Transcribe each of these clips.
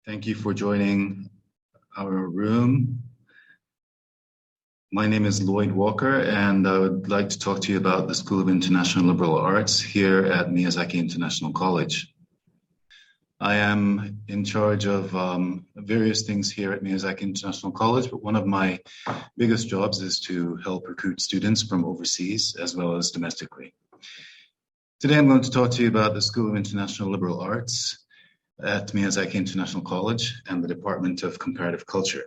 Thank you for joining our room. My name is Lloyd Walker, and I would like to talk to you about the School of International Liberal Arts here at Miyazaki International College. I am in charge of various things here at Miyazaki International College, but one of my biggest jobs is to help recruit students from overseas as well as domestically. Today I'm going to talk to you about the School of International Liberal Arts at Miyazaki International College and the Department of Comparative Culture.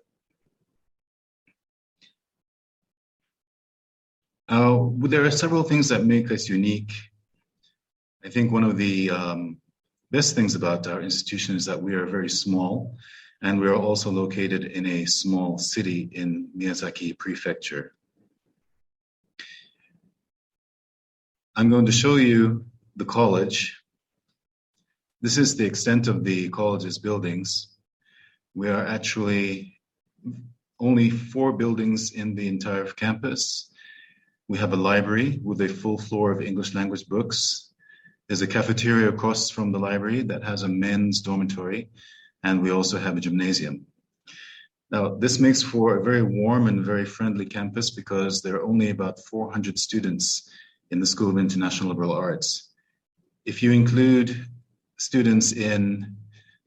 There are several things that make us unique. I think one of the best things about our institution is that we are very small, and we are also located in a small city in Miyazaki Prefecture. I'm going to show you the college. This is the extent of the college's buildings. We are actually only 4 buildings in the entire campus. We have a library with a full floor of English language books. There's a cafeteria across from the library that has a men's dormitory, and we also have a gymnasium. Now, this makes for a very warm and very friendly campus because there are only about 400 students in the School of International Liberal Arts. If you include students in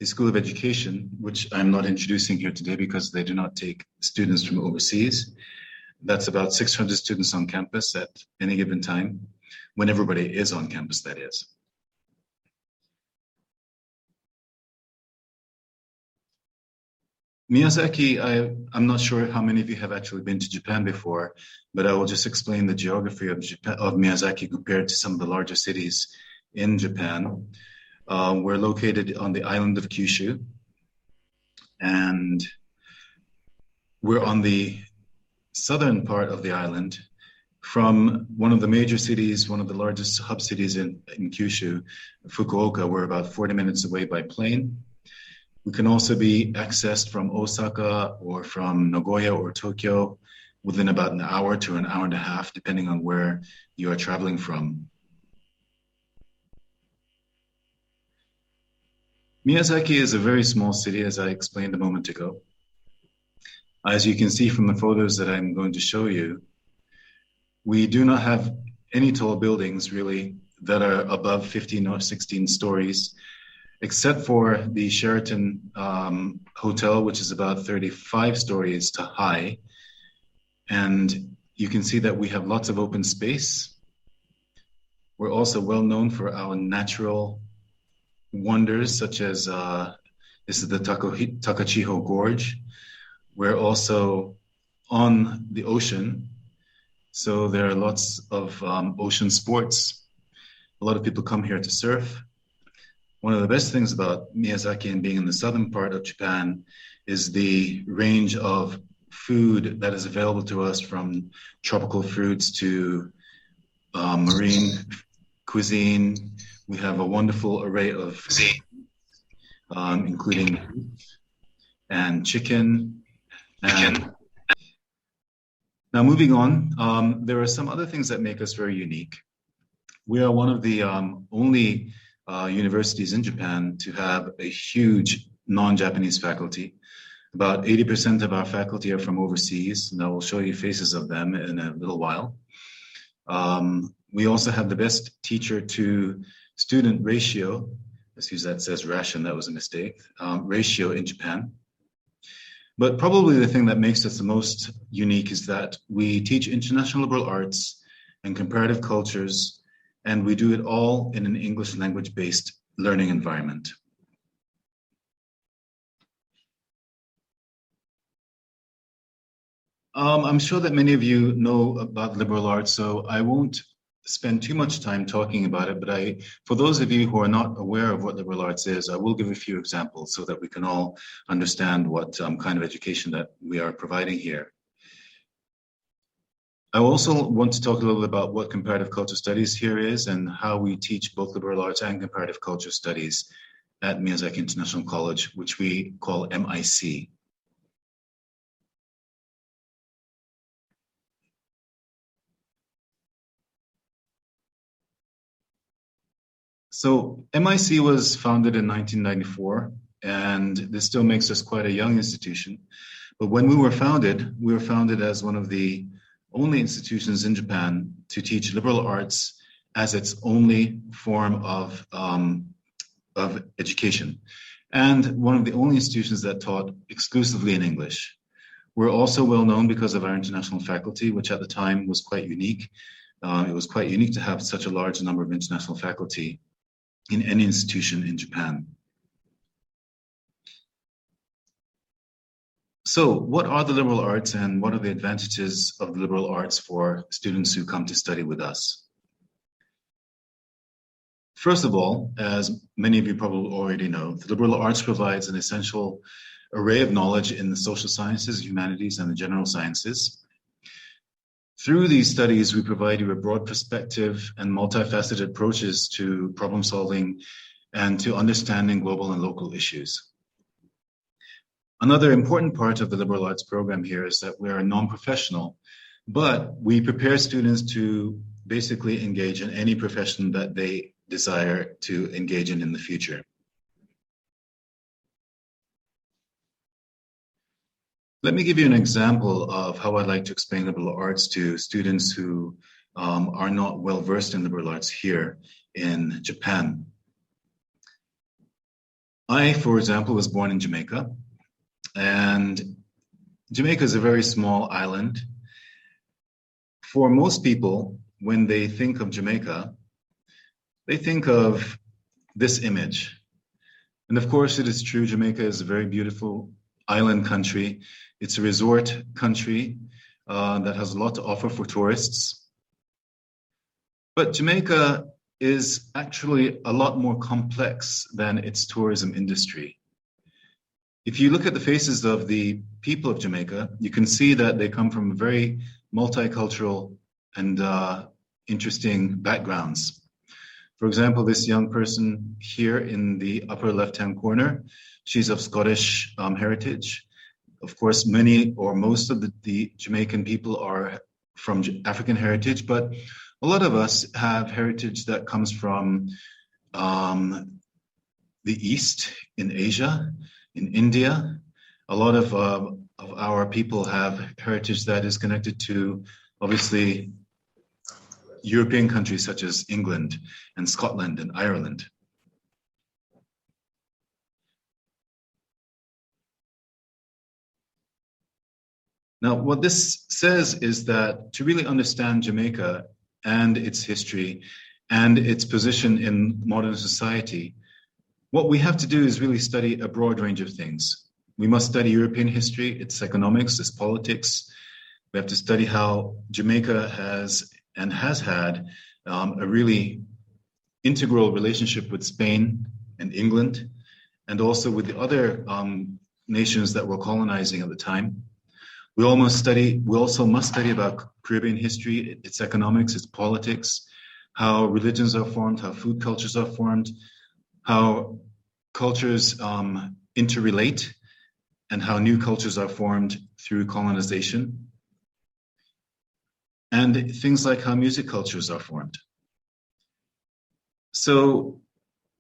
the School of Education, which I'm not introducing here today because they do not take students from overseas, that's about 600 students on campus at any given time, when everybody is on campus, that is. Miyazaki, I'm not sure how many of you have actually been to Japan before, but I will just explain the geography of Miyazaki compared to some of the larger cities in Japan. We're located on the island of Kyushu, and we're on the southern part of the island from one of the major cities, one of the largest hub cities in Kyushu, Fukuoka. We're about 40 minutes away by plane. We can also be accessed from Osaka or from Nagoya or Tokyo within about an hour to an hour and a half, depending on where you are traveling from. Miyazaki is a very small city, as I explained a moment ago. As you can see from the photos that I'm going to show you, we do not have any tall buildings really that are above 15 or 16 stories, except for the Sheraton Hotel, which is about 35 stories to high. And you can see that we have lots of open space. We're also well known for our natural wonders, such as this is the Takachiho Gorge. We're also on the ocean, so there are lots of ocean sports. A lot of people come here to surf. One of the best things about Miyazaki and being in the southern part of Japan is the range of food that is available to us, from tropical fruits to marine cuisine. We have a wonderful array of cuisine, including beef and chicken. Now, moving on, there are some other things that make us very unique. We are one of the only universities in Japan to have a huge non-Japanese faculty. About 80% of our faculty are from overseas, and I will show you faces of them in a little while. We also have the best teacher-to-student ratio. Excuse that says ration, that was a mistake. Ratio in Japan. But probably the thing that makes us the most unique is that we teach international liberal arts and comparative cultures, and we do it all in an English language-based learning environment. I'm sure that many of you know about liberal arts, so I won't spend too much time talking about it, but for those of you who are not aware of what liberal arts is, I will give a few examples so that we can all understand what kind of education that we are providing here. I also want to talk a little bit about what comparative culture studies here is and how we teach both liberal arts and comparative culture studies at Miyazaki International College, which we call MIC. So MIC was founded in 1994 and this still makes us quite a young institution. But when we were founded as one of the only institutions in Japan to teach liberal arts as its only form of education, and one of the only institutions that taught exclusively in English. We're also well known because of our international faculty, which at the time was quite unique. It was quite unique to have such a large number of international faculty in any institution in Japan. So what are the liberal arts and what are the advantages of the liberal arts for students who come to study with us? First of all, as many of you probably already know, the liberal arts provides an essential array of knowledge in the social sciences, humanities, and the general sciences. Through these studies, we provide you a broad perspective and multifaceted approaches to problem solving and to understanding global and local issues. Another important part of the liberal arts program here is that we are non-professional, but we prepare students to basically engage in any profession that they desire to engage in the future. Let me give you an example of how I'd like to explain liberal arts to students who are not well versed in liberal arts here in Japan. I, for example, was born in Jamaica, and Jamaica is a very small island. For most people, when they think of Jamaica, they think of this image. And of course, it is true, Jamaica is a very beautiful island country. It's a resort country that has a lot to offer for tourists. But Jamaica is actually a lot more complex than its tourism industry. If you look at the faces of the people of Jamaica, you can see that they come from very multicultural and interesting backgrounds. For example, this young person here in the upper left-hand corner, she's of Scottish heritage. Of course, many or most of the Jamaican people are from African heritage, but a lot of us have heritage that comes from the East, in Asia, in India. A lot of our people have heritage that is connected to, obviously, European countries such as England and Scotland and Ireland. Now, what this says is that to really understand Jamaica and its history and its position in modern society, what we have to do is really study a broad range of things. We must study European history, its economics, its politics. We have to study how Jamaica has had a really integral relationship with Spain and England, and also with the other nations that were colonizing at the time. We also must study about Caribbean history, its economics, its politics, how religions are formed, how food cultures are formed, how cultures interrelate, and how new cultures are formed through colonization, and things like how music cultures are formed. So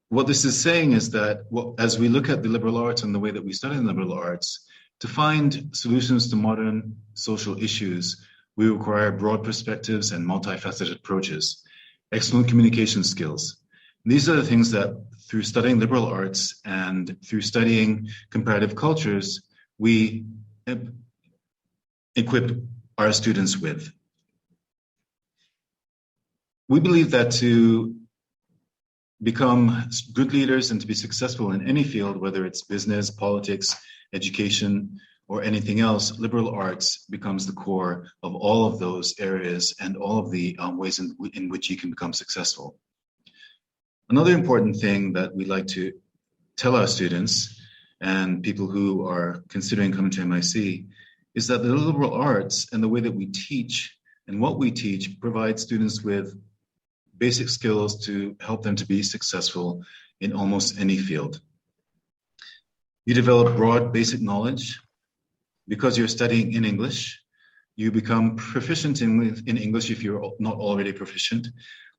what this is saying is that as we look at the liberal arts and the way that we study the liberal arts, to find solutions to modern social issues, we require broad perspectives and multifaceted approaches, excellent communication skills. These are the things that through studying liberal arts and through studying comparative cultures, we equip our students with. We believe that to become good leaders and to be successful in any field, whether it's business, politics, education, or anything else, liberal arts becomes the core of all of those areas and all of the ways in which you can become successful. Another important thing that we like to tell our students and people who are considering coming to MIC is that the liberal arts and the way that we teach and what we teach provide students with basic skills to help them to be successful in almost any field. You develop broad basic knowledge. Because you're studying in English, you become proficient in English if you're not already proficient.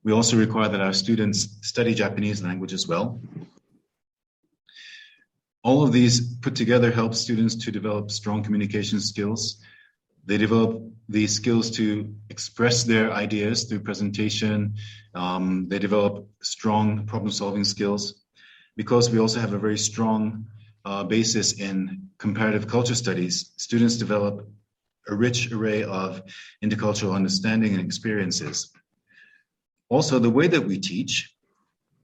We also require that our students study Japanese language as well. All of these put together help students to develop strong communication skills. They develop the skills to express their ideas through presentation. They develop strong problem-solving skills. Because we also have a very strong basis in comparative culture studies, students develop a rich array of intercultural understanding and experiences. Also, the way that we teach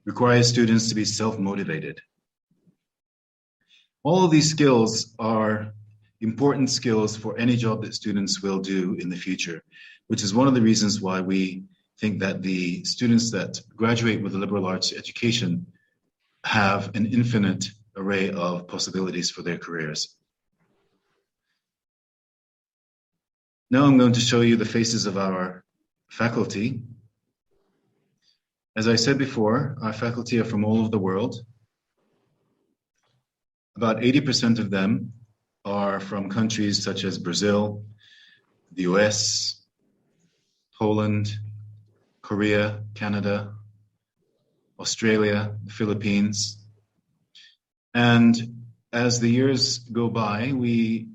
requires students to be self-motivated. All of these skills are important skills for any job that students will do in the future, which is one of the reasons why we think that the students that graduate with a liberal arts education have an infinite array of possibilities for their careers. Now I'm going to show you the faces of our faculty. As I said before, our faculty are from all over the world. About 80% of them are from countries such as Brazil, the US, Poland, Korea, Canada, Australia, the Philippines. And as the years go by, we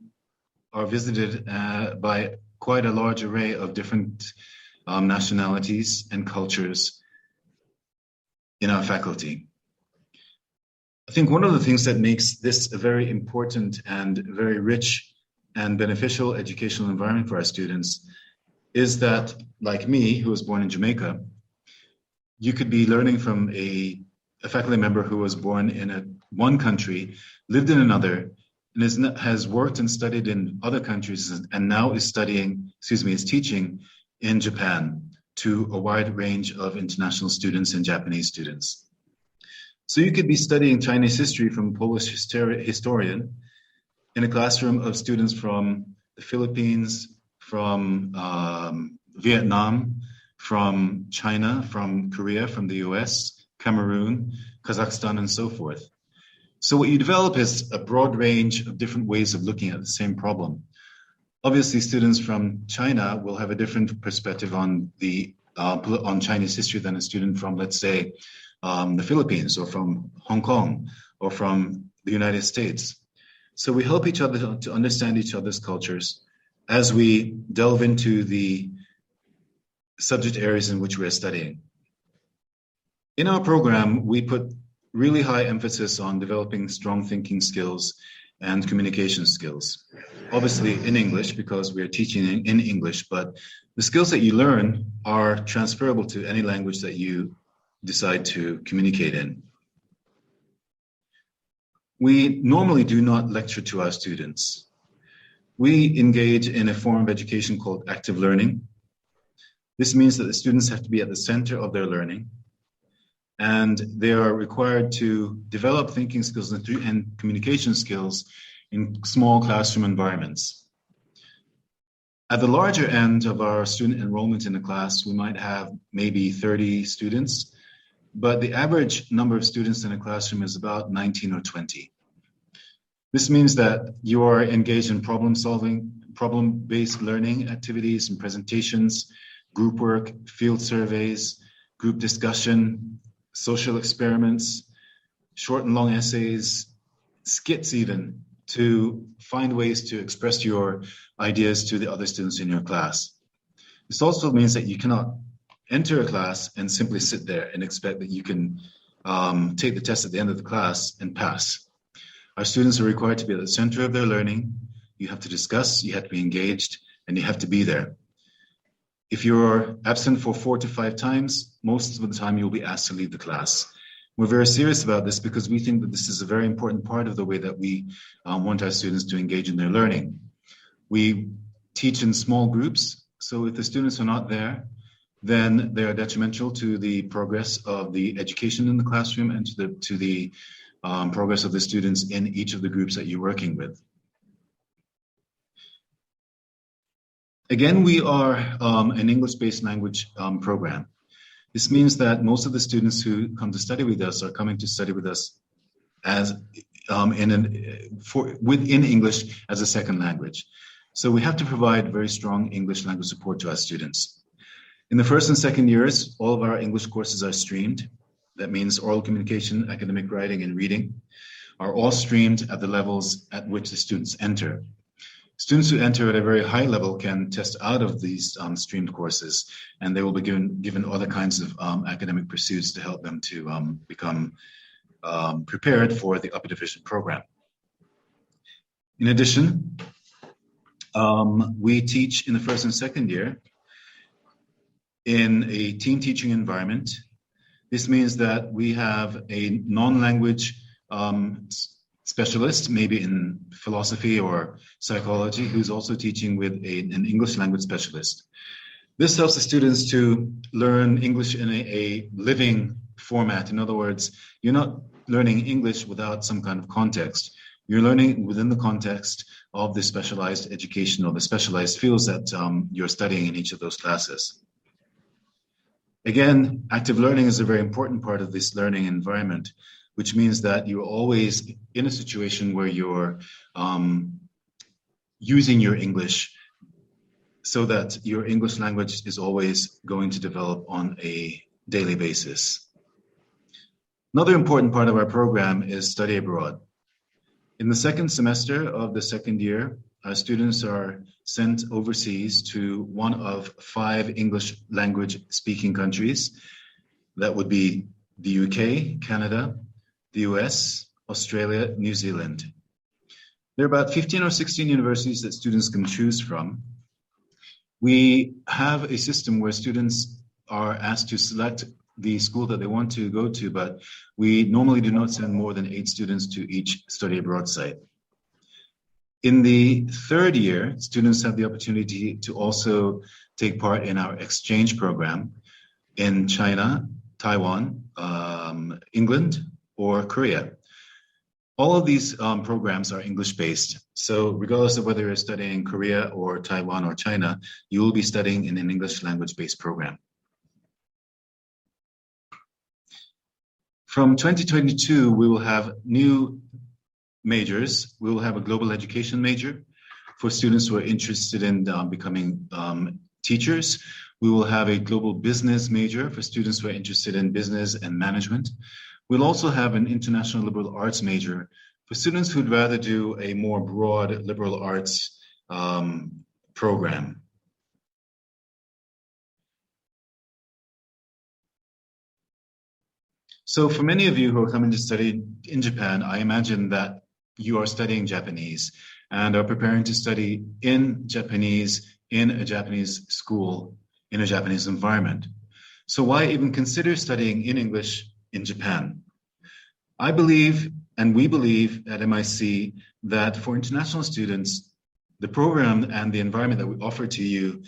are visited by quite a large array of different nationalities and cultures in our faculty. I think one of the things that makes this a very important and very rich and beneficial educational environment for our students is that, like me, who was born in Jamaica, you could be learning from a faculty member who was born in one country, lived in another, and has worked and studied in other countries, and now is teaching in Japan to a wide range of international students and Japanese students. So you could be studying Chinese history from a Polish historian in a classroom of students from the Philippines, from Vietnam, from China, from Korea, from the US, Cameroon, Kazakhstan, and so forth. So what you develop is a broad range of different ways of looking at the same problem. Obviously, students from China will have a different perspective on Chinese history than a student from, let's say, the Philippines or from Hong Kong or from the United States. So we help each other to understand each other's cultures as we delve into the subject areas in which we're studying. In our program, we put really high emphasis on developing strong thinking skills and communication skills. Obviously in English, because we're teaching in English, but the skills that you learn are transferable to any language that you decide to communicate in. We normally do not lecture to our students. We engage in a form of education called active learning. This means that the students have to be at the center of their learning, and they are required to develop thinking skills and communication skills in small classroom environments. At the larger end of our student enrollment in the class, we might have maybe 30 students, but the average number of students in a classroom is about 19 or 20. This means that you are engaged in problem-solving, problem-based learning activities and presentations, group work, field surveys, group discussion, social experiments, short and long essays, skits even, to find ways to express your ideas to the other students in your class. This also means that you cannot enter a class and simply sit there and expect that you can take the test at the end of the class and pass. Our students are required to be at the center of their learning. You have to discuss, you have to be engaged, and you have to be there. If you're absent for 4 to 5 times, most of the time you'll be asked to leave the class. We're very serious about this because we think that this is a very important part of the way that we want our students to engage in their learning. We teach in small groups, so if the students are not there, then they are detrimental to the progress of the education in the classroom and to the progress of the students in each of the groups that you're working with. Again, we are an English-based language program. This means that most of the students who come to study with us are coming to study with us as within English as a second language. So we have to provide very strong English language support to our students. In the first and second years, all of our English courses are streamed. That means oral communication, academic writing, and reading. are all streamed at the levels at which the students enter. Students who enter at a very high level can test out of these streamed courses, and they will be given other kinds of academic pursuits to help them to become prepared for the upper division program. In addition, we teach in the first and second year in a team teaching environment. This means that we have a non-language specialist, maybe in philosophy or psychology, who's also teaching with an English language specialist. This helps the students to learn English in a living format. In other words, you're not learning English without some kind of context. You're learning within the context of the specialized education or the specialized fields that you're studying in each of those classes. Again, active learning is a very important part of this learning environment, which means that you're always in a situation where you're using your English so that your English language is always going to develop on a daily basis. Another important part of our program is study abroad. In the second semester of the second year, our students are sent overseas to one of 5 English language speaking countries. That would be the UK, Canada, the US, Australia, New Zealand. There are about 15 or 16 universities that students can choose from. We have a system where students are asked to select the school that they want to go to, but we normally do not send more than 8 students to each study abroad site. In the third year, students have the opportunity to also take part in our exchange program in China, Taiwan, England, or Korea. All of these programs are English-based. So regardless of whether you're studying in Korea or Taiwan or China, you will be studying in an English language-based program. From 2022, we will have new majors. We will have a global education major for students who are interested in becoming teachers. We will have a global business major for students who are interested in business and management. We'll also have an international liberal arts major for students who'd rather do a more broad liberal arts program. So for many of you who are coming to study in Japan, I imagine that you are studying Japanese and are preparing to study in Japanese in a Japanese school, in a Japanese environment. So why even consider studying in English in Japan? I believe, and we believe at MIC, that for international students, the program and the environment that we offer to you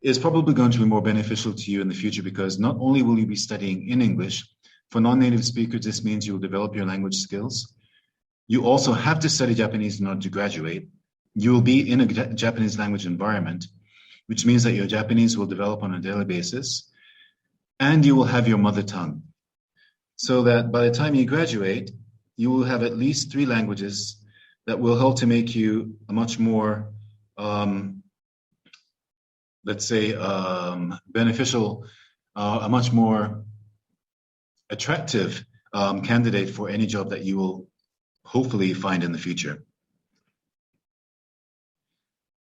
is probably going to be more beneficial to you in the future, because not only will you be studying in English, for non-native speakers, this means you will develop your language skills. You also have to study Japanese in order to graduate. You will be in a Japanese language environment, which means that your Japanese will develop on a daily basis, and you will have your mother tongue. So that by the time you graduate, you will have at least 3 languages that will help to make you a much more, beneficial, a much more attractive candidate for any job that you will hopefully find in the future.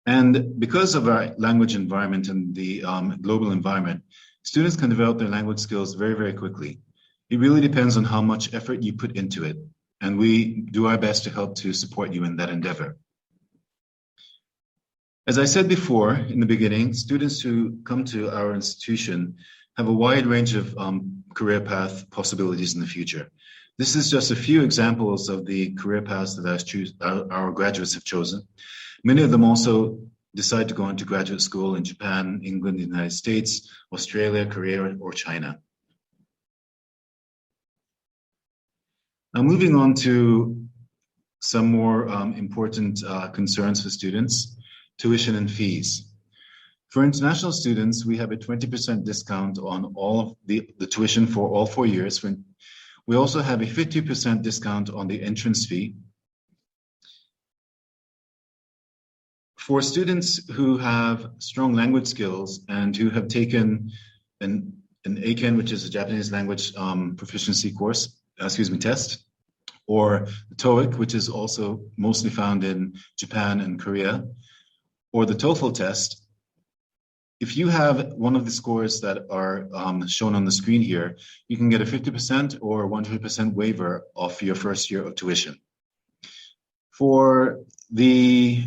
And because of our language environment and the global environment, students can develop their language skills very, very quickly. It really depends on how much effort you put into it, and we do our best to help to support you in that endeavor. As I said before in the beginning, students who come to our institution have a wide range of career path possibilities in the future. This is just a few examples of the career paths that our graduates have chosen. Many of them also decide to go into graduate school in Japan, England, the United States, Australia, Korea, or China. Now, moving on to some more important concerns for students, tuition and fees. For international students, we have a 20% discount on all of the tuition for all 4 years. We also have a 50% discount on the entrance fee. For students who have strong language skills and who have taken an ACAN, which is a Japanese language proficiency test, or the TOEIC, which is also mostly found in Japan and Korea, or the Toefl test. If you have one of the scores that are shown on the screen here, you can get a 50% or 100% waiver off your first year of tuition. For the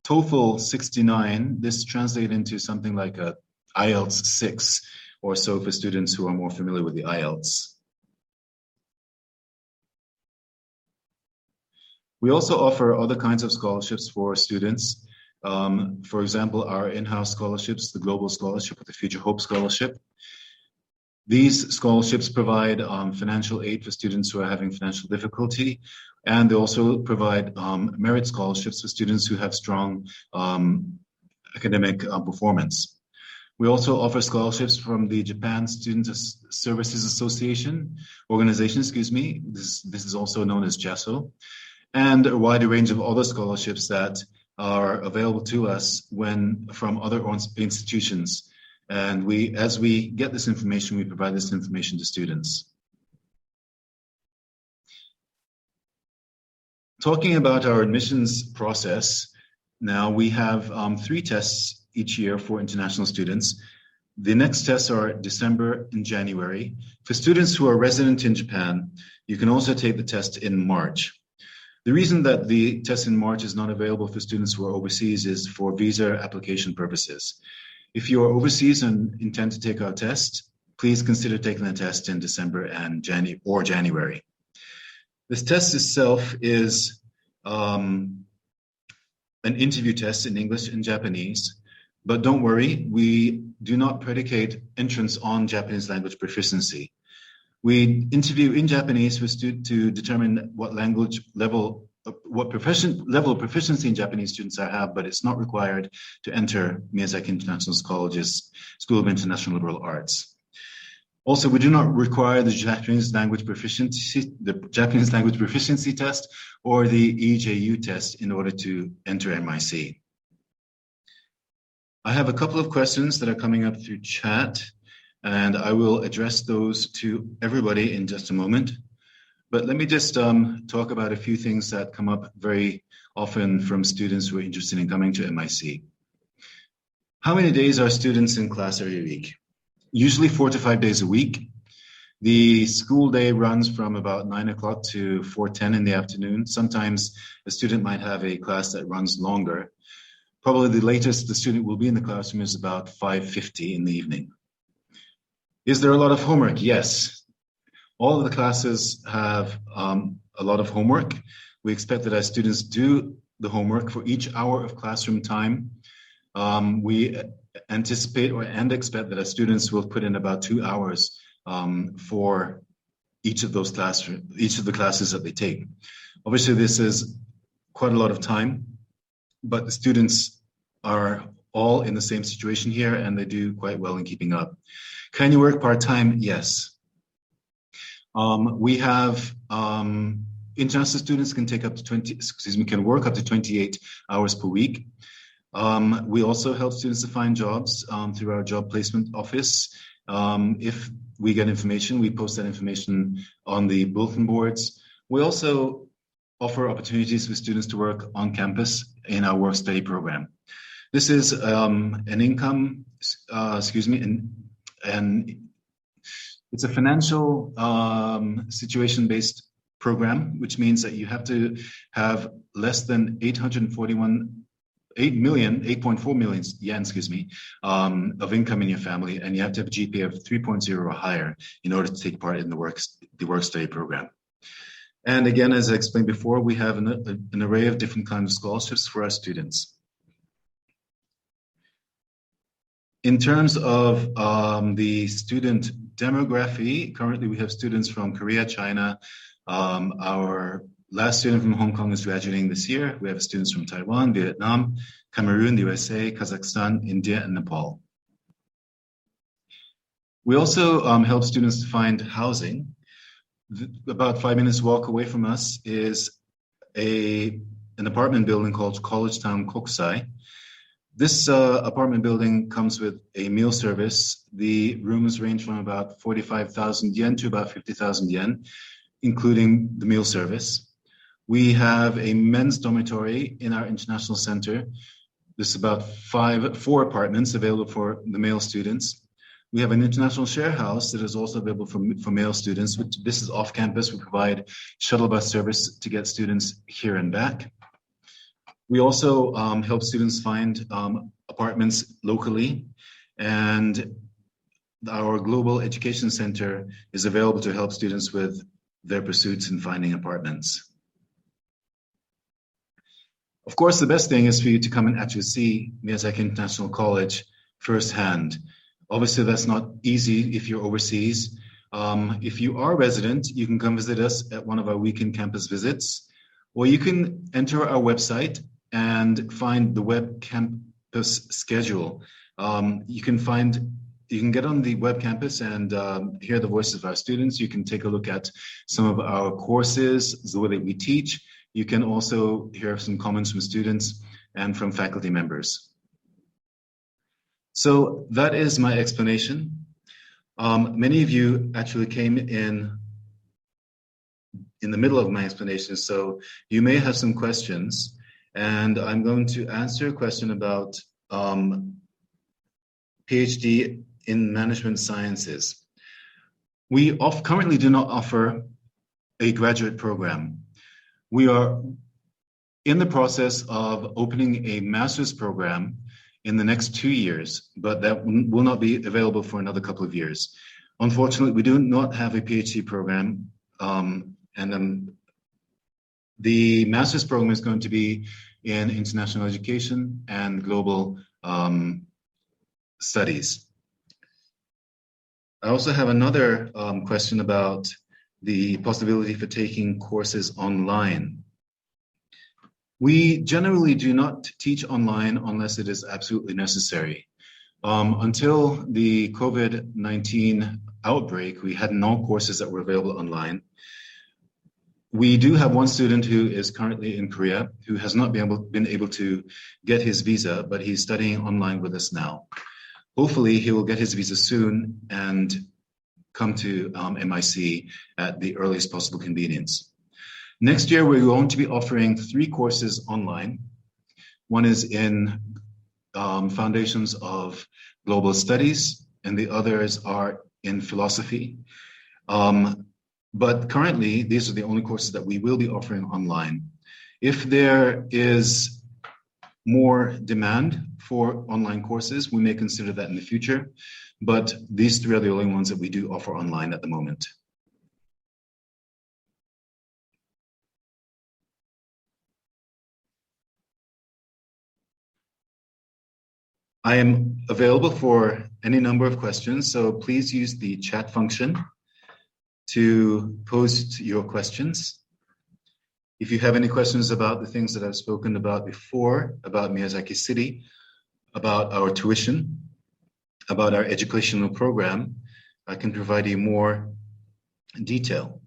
TOEFL 69, this translates into something like a Ielts 6 or so for students who are more familiar with the Ielts. We also offer other kinds of scholarships for students. For example, our in-house scholarships, the Global Scholarship or the Future Hope Scholarship. These scholarships provide financial aid for students who are having financial difficulty, and they also provide merit scholarships for students who have strong academic performance. We also offer scholarships from the Japan Student Services Organization, This is also known as JASSO, and a wider range of other scholarships that are available to us from other institutions. And as we get this information, we provide this information to students. Talking about our admissions process, now we have 3 tests each year for international students. The next tests are December and January. For students who are resident in Japan, you can also take the test in March. The reason that the test in March is not available for students who are overseas is for visa application purposes. If you are overseas and intend to take our test, please consider taking the test in December and January. This test itself is an interview test in English and Japanese, but don't worry, we do not predicate entrance on Japanese language proficiency. We interview in Japanese to determine what level of proficiency in Japanese students have, but it's not required to enter Miyazaki International College's School of International Liberal Arts. Also, we do not require the Japanese language proficiency test or the EJU test in order to enter MIC. I have a couple of questions that are coming up through chat, and I will address those to everybody in just a moment. But let me just talk about a few things that come up very often from students who are interested in coming to MIC. How many days are students in class every week? Usually 4 to 5 days a week. The school day runs from about 9 o'clock to 4:10 in the afternoon. Sometimes a student might have a class that runs longer. Probably the latest the student will be in the classroom is about 5:50 in the evening. Is there a lot of homework? Yes. All of the classes have a lot of homework. We expect that our students do the homework for each hour of classroom time. We anticipate and expect that our students will put in about 2 hours for each of the classes that they take. Obviously, this is quite a lot of time, but the students are all in the same situation here, and they do quite well in keeping up. Can you work part-time? Yes. We have international students can work up to 28 hours per week. We also help students to find jobs through our job placement office. If we get information, we post that information on the bulletin boards. We also offer opportunities for students to work on campus in our work-study program. This is an income, and it's a financial situation-based program, which means that you have to have less than 8.4 million yen, of income in your family, and you have to have a GPA of 3.0 or higher in order to take part in the work-study program. And again, as I explained before, we have an array of different kinds of scholarships for our students. In terms of the student demography, currently we have students from Korea, China. Our last student from Hong Kong is graduating this year. We have students from Taiwan, Vietnam, Cameroon, the USA, Kazakhstan, India, and Nepal. We also help students to find housing. About 5 minutes walk away from us is an apartment building called College Town Kokusai. This apartment building comes with a meal service. The rooms range from about 45,000 yen to about 50,000 yen. including the meal service. We have a men's dormitory in our international center. There's about 4 apartments available for the male students. We have an international share house that is also available for male students. This is off campus. We provide shuttle bus service to get students here and back. We also help students find apartments locally, and our Global Education Center is available to help students with their pursuits in finding apartments. Of course, the best thing is for you to come and actually see Miyazaki International College firsthand. Obviously, that's not easy if you're overseas. If you are a resident, you can come visit us at one of our weekend campus visits, or you can enter our website and find the web campus schedule. You can get on the web campus and hear the voices of our students. You can take a look at some of our courses, the way that we teach. You can also hear some comments from students and from faculty members. So that is my explanation. Many of you actually came in the middle of my explanation, so you may have some questions, and I'm going to answer a question about PhD in Management Sciences. We currently do not offer a graduate program. We are in the process of opening a master's program in the next 2 years, but that will not be available for another couple of years. Unfortunately, we do not have a PhD program, the master's program is going to be in international education and global studies. I also have another question about the possibility for taking courses online. We generally do not teach online unless it is absolutely necessary. Until the COVID-19 outbreak, we had no courses that were available online. We do have one student who is currently in Korea who has not been able to get his visa, but he's studying online with us now. Hopefully, he will get his visa soon and come to MIC at the earliest possible convenience. Next year, we're going to be offering 3 courses online. One is in Foundations of Global Studies, and the others are in philosophy. But currently, these are the only courses that we will be offering online. If there is more demand for online courses, we may consider that in the future, but these 3 are the only ones that we do offer online at the moment. I am available for any number of questions, so please use the chat function to post your questions. If you have any questions about the things that I've spoken about before, about Miyazaki City, about our tuition, about our educational program, I can provide you more detail.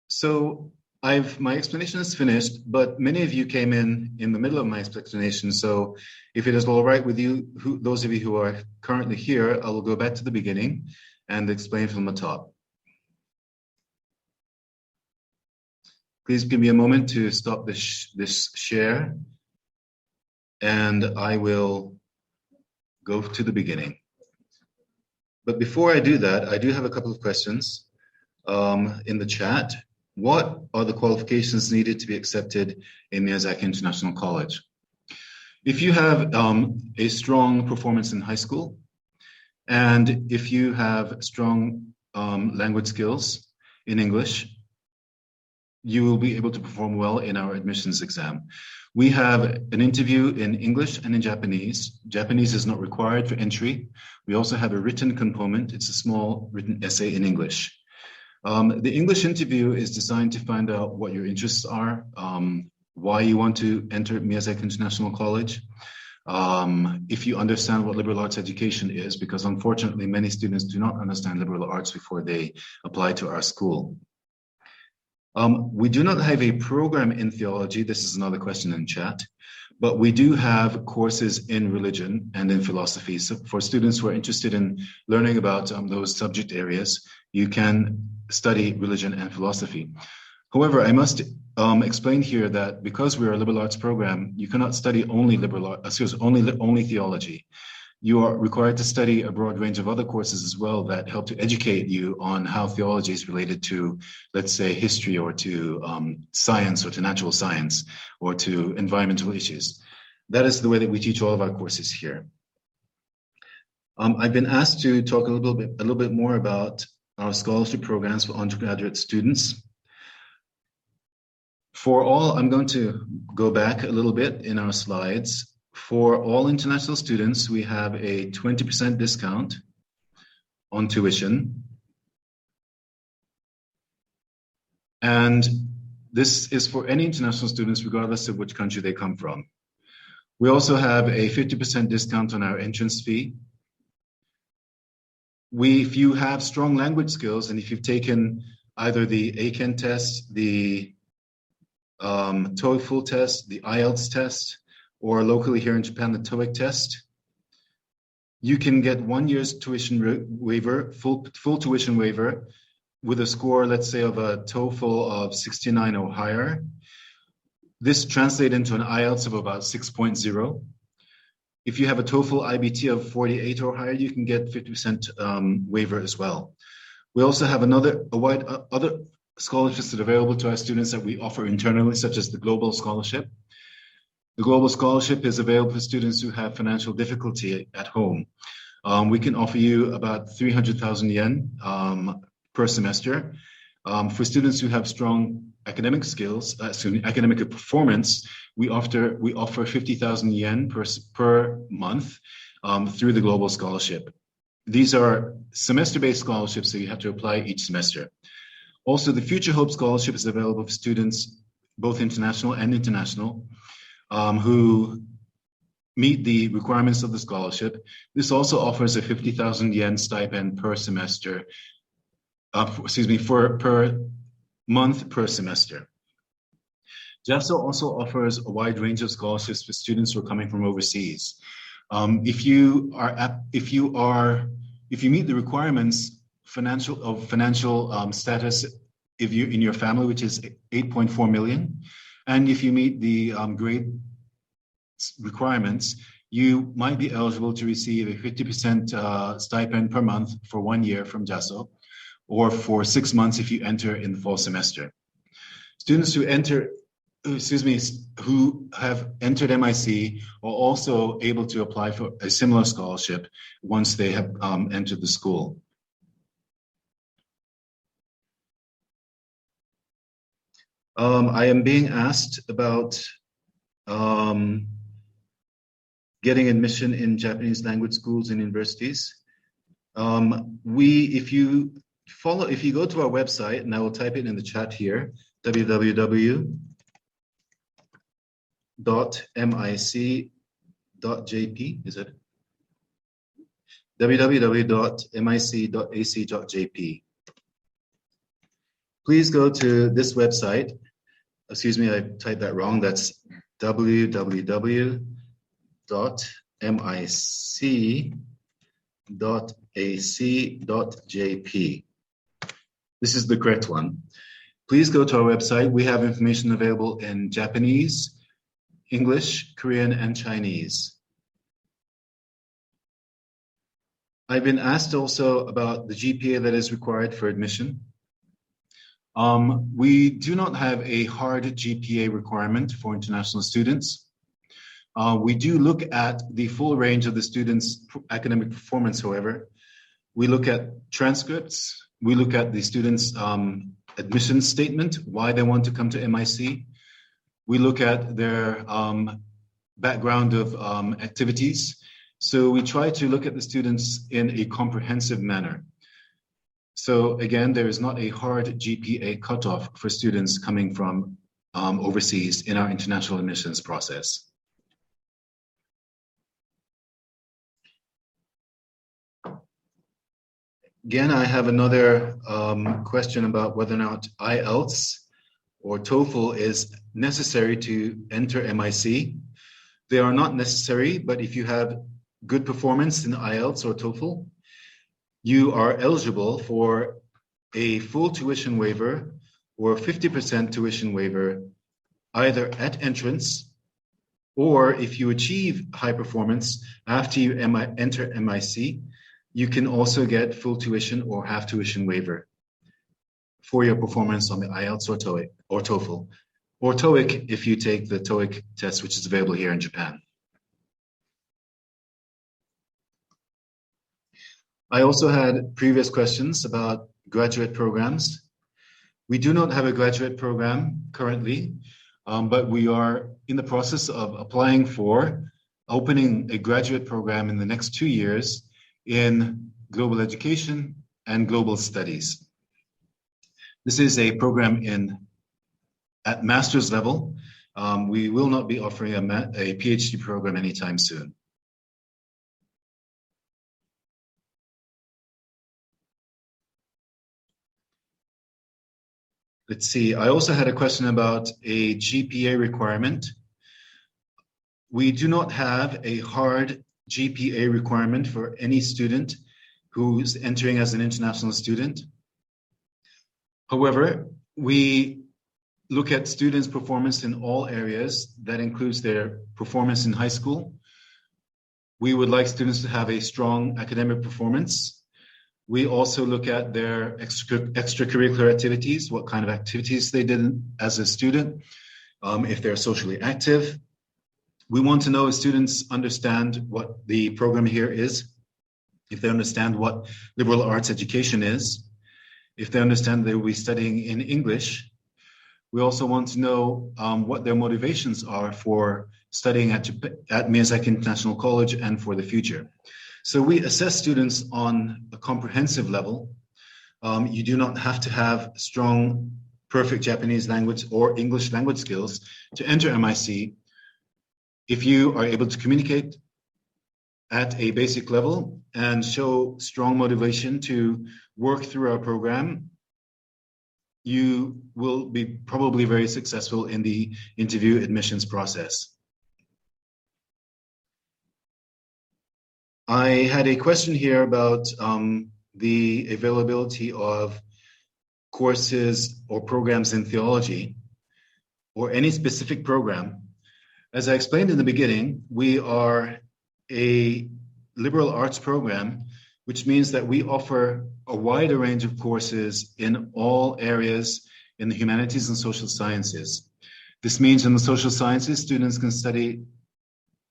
So my explanation is finished, but many of you came in the middle of my explanation. So if it is all right with you, those of you who are currently here, I will go back to the beginning and explain from the top. Please give me a moment to stop this share, and I will go to the beginning. But before I do that, I do have a couple of questions in the chat. What are the qualifications needed to be accepted in Miyazaki International College? If you have a strong performance in high school, and if you have strong language skills in English, you will be able to perform well in our admissions exam. We have an interview in English and in Japanese. Japanese is not required for entry. We also have a written component. It's a small written essay in English. The English interview is designed to find out what your interests are, why you want to enter Miyazaki International College, if you understand what liberal arts education is, because unfortunately many students do not understand liberal arts before they apply to our school. We do not have a program in theology. This is another question in chat. But we do have courses in religion and in philosophy. So for students who are interested in learning about those subject areas, you can study religion and philosophy. However, I must explain here that because we're a liberal arts program, you cannot study only only theology. You are required to study a broad range of other courses as well that help to educate you on how theology is related to, let's say, history or to science or to natural science or to environmental issues. That is the way that we teach all of our courses here. I've been asked to talk a little bit more about our scholarship programs for undergraduate students. For all, I'm going to go back a little bit in our slides. For all international students, we have a 20% discount on tuition. And this is for any international students, regardless of which country they come from. We also have a 50% discount on our entrance fee. If you have strong language skills, and if you've taken either the ACAN test, the Toefl test, the Ielts test, or locally here in Japan, the TOEIC test, you can get 1 year's tuition waiver, full tuition waiver, with a score, let's say, of a TOEFL of 69 or higher. This translates into an IELTS of about 6.0. If you have a TOEFL IBT of 48 or higher, you can get 50% waiver as well. We also have other scholarships that are available to our students that we offer internally, such as the Global Scholarship. The Global Scholarship is available for students who have financial difficulty at home. We can offer you about 300,000 yen per semester. For students who have strong academic skills, academic performance, we offer 50,000 yen per month through the Global Scholarship. These are semester-based scholarships, so you have to apply each semester. Also, the Future Hope Scholarship is available for students, both international and international, who meet the requirements of the scholarship. This also offers a 50,000 yen stipend per semester, per month per semester. JASSO also offers a wide range of scholarships for students who are coming from overseas. If you meet the requirements financial status in your family, which is 8.4 million, and if you meet the grade requirements, you might be eligible to receive a 50% stipend per month for 1 year from JASSO, or for 6 months if you enter in the fall semester. Students who have entered MIC are also able to apply for a similar scholarship once they have entered the school. I am being asked about getting admission in Japanese language schools and universities. If you go to our website, and I will type it in the chat here, www.mic.jp, is it? www.mic.ac.jp. Please go to this website. Excuse me, I typed that wrong. That's www.mic.ac.jp. This is the correct one. Please go to our website. We have information available in Japanese, English, Korean, and Chinese. I've been asked also about the GPA that is required for admission. We do not have a hard GPA requirement for international students. We do look at the full range of the students' academic performance, however. We look at transcripts. We look at the students' admission statement, why they want to come to MIC. We look at their background of activities. So we try to look at the students in a comprehensive manner. So again, there is not a hard GPA cutoff for students coming from overseas in our international admissions process. Again, I have another question about whether or not Ielts or TOEFL is necessary to enter MIC. They are not necessary, but if you have good performance in Ielts or Toefl, you are eligible for a full tuition waiver or 50% tuition waiver, either at entrance or if you achieve high performance after you enter MIC, you can also get full tuition or half tuition waiver for your performance on the Ielts or Toefl, or TOEIC if you take the TOEIC test, which is available here in Japan. I also had previous questions about graduate programs. We do not have a graduate program currently, but we are in the process of applying for opening a graduate program in the next 2 years in global education and global studies. This is a program at master's level. We will not be offering a PhD program anytime soon. Let's see, I also had a question about a GPA requirement. We do not have a hard GPA requirement for any student who's entering as an international student. However, we look at students' performance in all areas. That includes their performance in high school. We would like students to have a strong academic performance. We also look at their extracurricular activities, what kind of activities they did as a student, if they're socially active. We want to know if students understand what the program here is, if they understand what liberal arts education is, if they understand they will be studying in English. We also want to know what their motivations are for studying at Miyazaki International College and for the future. So we assess students on a comprehensive level. You do not have to have strong, perfect Japanese language or English language skills to enter MIC. If you are able to communicate at a basic level and show strong motivation to work through our program, you will be probably very successful in the interview admissions process. I had a question here about the availability of courses or programs in theology or any specific program. As I explained in the beginning, we are a liberal arts program, which means that we offer a wider range of courses in all areas in the humanities and social sciences. This means in the social sciences, students can study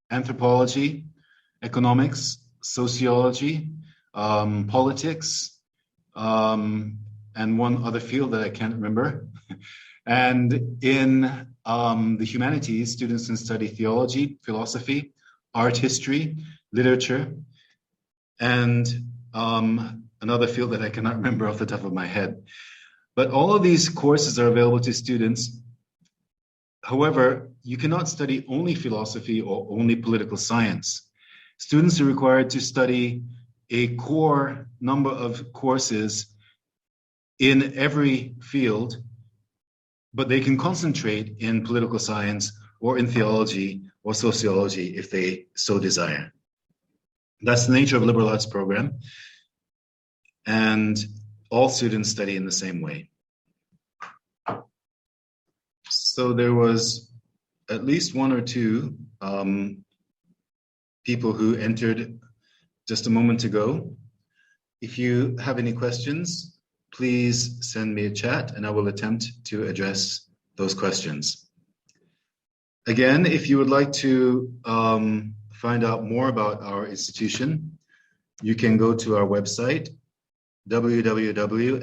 anthropology, economics, sociology, politics, and one other field that I can't remember. And in the humanities, students can study theology, philosophy, art history, literature, and another field that I cannot remember off the top of my head. But all of these courses are available to students. However, you cannot study only philosophy or only political science. Students are required to study a core number of courses in every field, but they can concentrate in political science or in theology or sociology if they so desire. That's the nature of a liberal arts program, and all students study in the same way. So there was at least one or two people who entered just a moment ago. If you have any questions, please send me a chat and I will attempt to address those questions. Again, if you would like to find out more about our institution, you can go to our website, www.mic.ac.jp.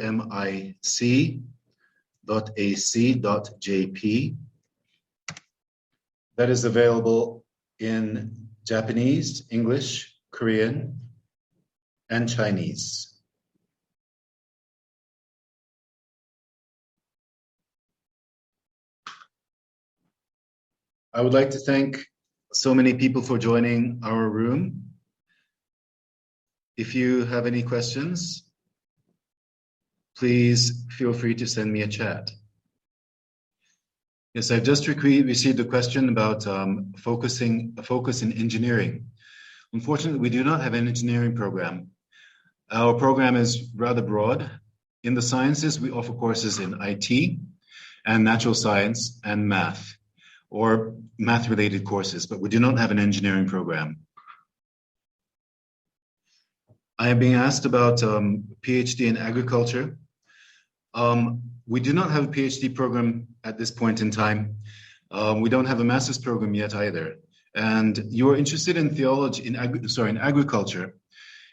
That is available in Japanese, English, Korean, and Chinese. I would like to thank so many people for joining our room. If you have any questions, please feel free to send me a chat. Yes, I've just received a question about a focus in engineering. Unfortunately, we do not have an engineering program. Our program is rather broad. In the sciences, we offer courses in IT and natural science and math, or math-related courses, but we do not have an engineering program. I am being asked about PhD in agriculture. We do not have a PhD program at this point in time. We don't have a master's program yet either. And you are interested in theology, in agriculture.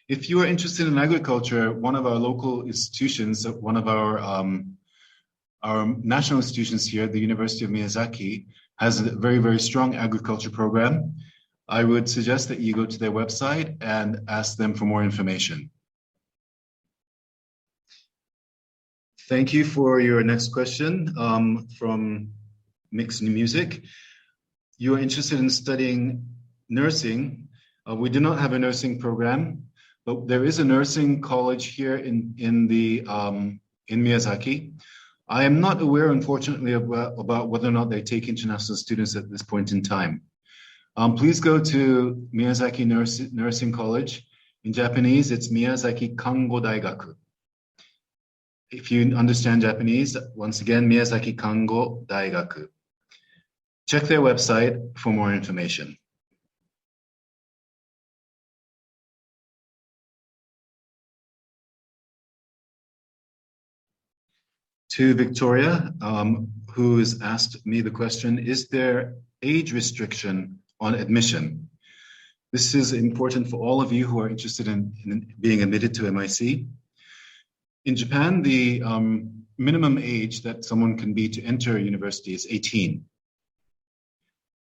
If you are interested in agriculture, one of our local institutions, one of our national institutions here, the University of Miyazaki, has a very, very strong agriculture program. I would suggest that you go to their website and ask them for more information. Thank you for your next question from Mixed Music. You are interested in studying nursing. We do not have a nursing program, but there is a nursing college here in Miyazaki. I am not aware, unfortunately, about whether or not they take international students at this point in time. Please go to Miyazaki Nursing College. In Japanese, it's Miyazaki Kango Daigaku. If you understand Japanese, once again, Miyazaki Kango Daigaku. Check their website for more information. To Victoria, who has asked me the question, is there age restriction on admission? This is important for all of you who are interested in being admitted to MIC. In Japan, the minimum age that someone can be to enter a university is 18.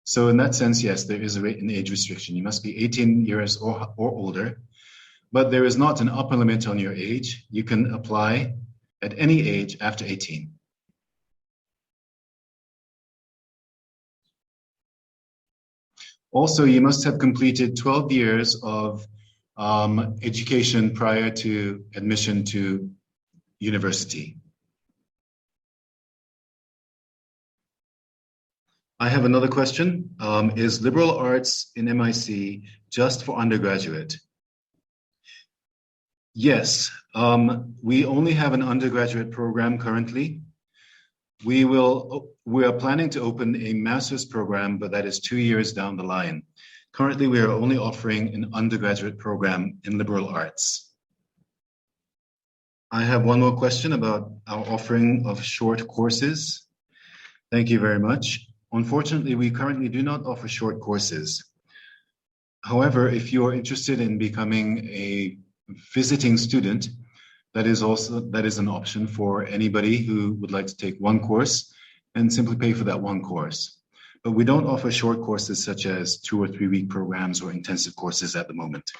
So in that sense, yes, there is an age restriction. You must be 18 years or older, but there is not an upper limit on your age. You can apply at any age after 18. Also, you must have completed 12 years of education prior to admission to university. I have another question. Is liberal arts in MIC just for undergraduate? Yes, we only have an undergraduate program currently. We are planning to open a master's program, but that is 2 years down the line. Currently, we are only offering an undergraduate program in liberal arts. I have one more question about our offering of short courses. Thank you very much. Unfortunately, we currently do not offer short courses. However, if you are interested in becoming a visiting student, that is an option for anybody who would like to take one course and simply pay for that one course. But we don't offer short courses such as 2 or 3 week programs or intensive courses at the moment.